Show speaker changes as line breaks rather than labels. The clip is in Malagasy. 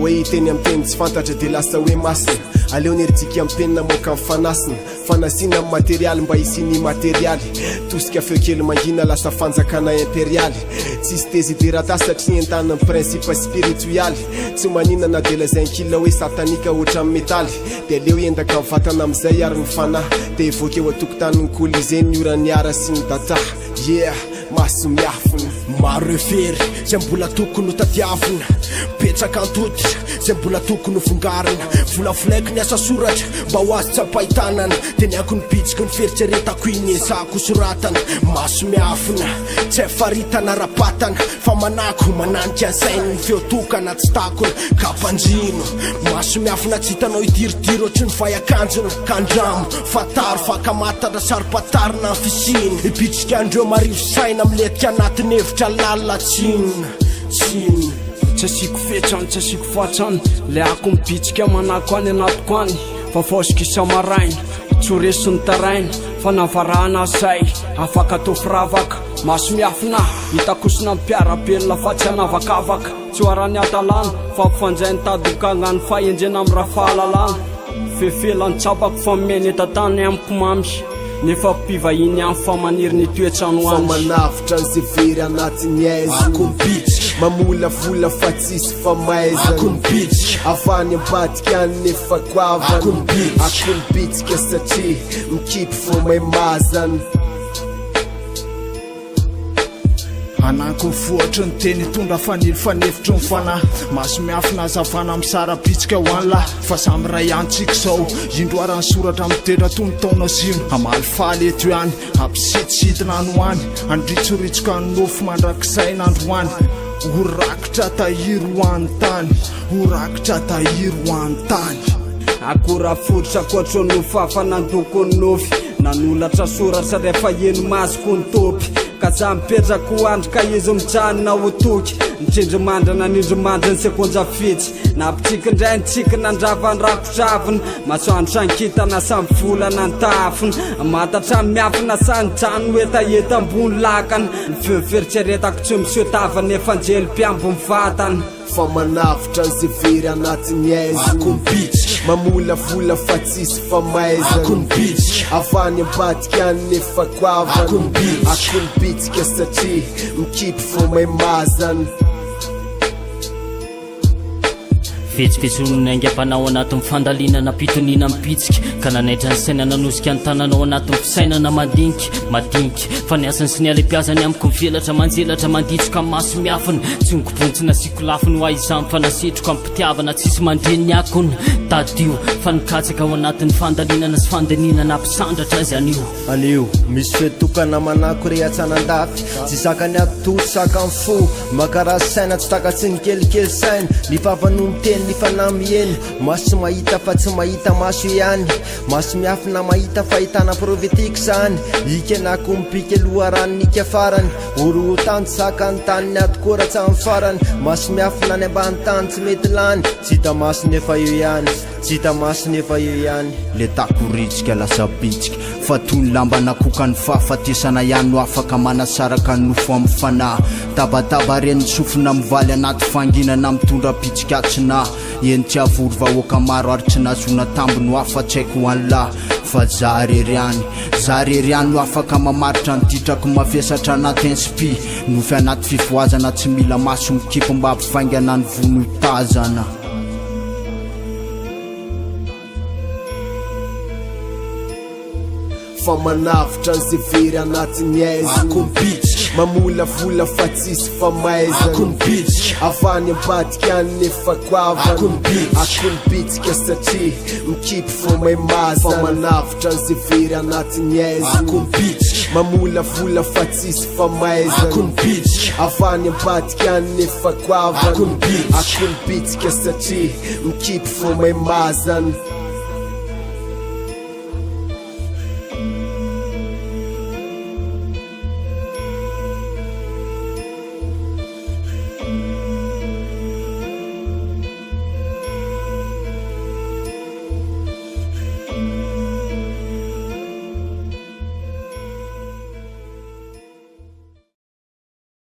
hoe teny amin'ny teny tsy fantatra dia lasa hoe masina aleo niritsika amin'ny penina moka amin'ny fanasina fanasiana amin'ny materialy mba hisiny materialy tosika feo kely mangina lasa fanjakana impérialy tsisy desiderata satria entana amin'ny principe spiritualy tsy maninana dia lazain-kila hoe satanika ohatra amin'ny metaly dia aleo endaka amin'ny vatana amin'izay ary ny fanahy dia evoakeo atokotaniny colisée ny orany ara sy ny data maso miafina
maro refery zay mbola tokony ho tadiavina petsaka antoditra zay mbola tokony ho vongarina volafolaiko ny asa soratra mba ho azy tsapahitanana dia niako ny pitsiko ny feritseretako iny ezako soratana maso miafina tsy faritana rapatana fa manako mananika ansainy ny feotokana tsy takona kapanjino maso miafina tsy hitanao hidirodiro ohatry ny vayakanjona kandramo fataro fakamatana saropatarina fisiny ipitsika andreo marivo saina miletika anatin'ny hevitra lalina tsinona
tsy asiko fetrany tsy asiko fatrany le ako mipitsika manako any anatiko any fa fosika isamaraina tsoresiny taraina fa navarahana zay afaka atao firavaka maso miafina hitakosina mpiarabelona fa tsy anavakavaka tsy hoarany atalana fa mpifanjainy tadokagna ny fahenjena amin'ny raha fahalalana fefelany tsapako fa mimeny etatany amiko mamy nefa mpivahiny amin'ny famaniry ny toetrano any
manavitra ny zevery anatin'ny aiza mamolavola fa tsisy famaiza avany ambadika any nefa koavana akombitsika satria mikipy fo may mazana
anako mivoatra ny teny tondra fanily fanefitry ny fanahy maso miafina azavana amin'ny sarabitsika ho an'lahy fa samy ray antsika zao indroarany soratra amin'ny toetra tony taona zino amaly faly eto ihany ampisitisitina any ho any andritsoritsoka ny nofo mandrakisaina andro any horakitra tahiry ho any tany horakitra tahiry ho any tany
akora fototra koatra no fafanandoko ny nofy nanolatra soratra rehefa eno mazoko ny topy ka za mipetraka ho androka izy mitranona ho toky nitsindrimandrana nindrimandra ny sekonja fitsy nampitsikindray nitsika nandravany rakotraviny masoandro sankitana samy volana ny tafiny matatra miafina sanytrano hoetaeta ambony lakana ny feoferitseretako tsy miseotavany efanjely mpiambo mivatana
fa manavitra ny zevery anatin'ny aiza mamolavola fa tsisy famaiza avany ambadika any nefa koavana akombitsika satria mikipy fo may mazana
vetsivetsy aingam-panao anatin'ny fandalinana pitonina mipitsika ka nanaitra ny saina nanosika ny tananao anatin'ny fisainana madinika fa niasany sy ny alempiazany amiko mivelatra manjelatra manditsoka amin'ny maso miafina tsy nikopontsy nasiko lafiny ho aizamy fa nasetroka amin'ny mpitiavana tsisy mandreny akony tadio fa nikatsaka ao anatin'ny fandalinana sy fandaninana ampisandratra azy
anio misy fetokana manako rehatsanandafy tsy sakany atoto saka ny fo makarazy saina tsy takatsy ny kelikely saina ny favanony teny ny fanamieny maso mahita fa tsy mahita maso ihany maso miafina mahita fahitana profetika zany ikenako mipika loharanynika farany oro tany saka ny taniny atokoratsa amin'ny farany maso miafina ny ambany tany tsy mety lany tsy hita maso nefa eo ihany tsy hita maso nefa eo ihany
le takoritsika lasa bitsika fa toy ny lamba nakoka ny fahafatesana ihany no afaka manasaraka ny nofo amin'ny fanahy tabataba reny sofina mivaly anaty fanginana mitondra pitsikatsyna eny tsy avory vahoaka maro ary tsy nazona tambo no afa-tsy haiko ho an'lahy fa za rery any no afaka mamaritra ny titrako mafiasatra anaty inspi nofy anaty fivoazana tsy mila maso mikipo mba ampifaingana ny vono tazana
fa manavitra ny zevery anatin'ny aiza mamolavola fa tsisy famaiza avany ambadika any nefa koavana akombitsika satria mikipy fo may mazana fa manavitra ny zevery anatin'ny aiza mamolavola fa tsisy famaiza avany ambadika any nefa koavana akombitsika satria mikipy fo may mazana